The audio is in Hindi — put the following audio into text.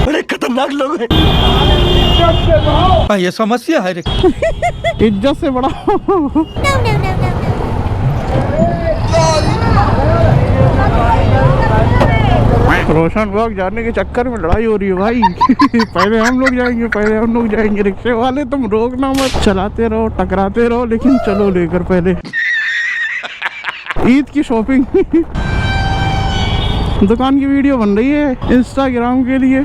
बड़े खतरनाक लोग हैं। ये समस्या है। इज्जत से बढ़ाओ। रोशन बाग जाने के चक्कर में लड़ाई हो रही है भाई। पहले हम लोग जाएंगे, पहले हम लोग जाएंगे। रिक्शे वाले तुम रोकना मत, चलाते रहो, टकराते रहो, लेकिन चलो लेकर पहले। ईद की शॉपिंग। दुकान की वीडियो बन रही है इंस्टाग्राम के लिए।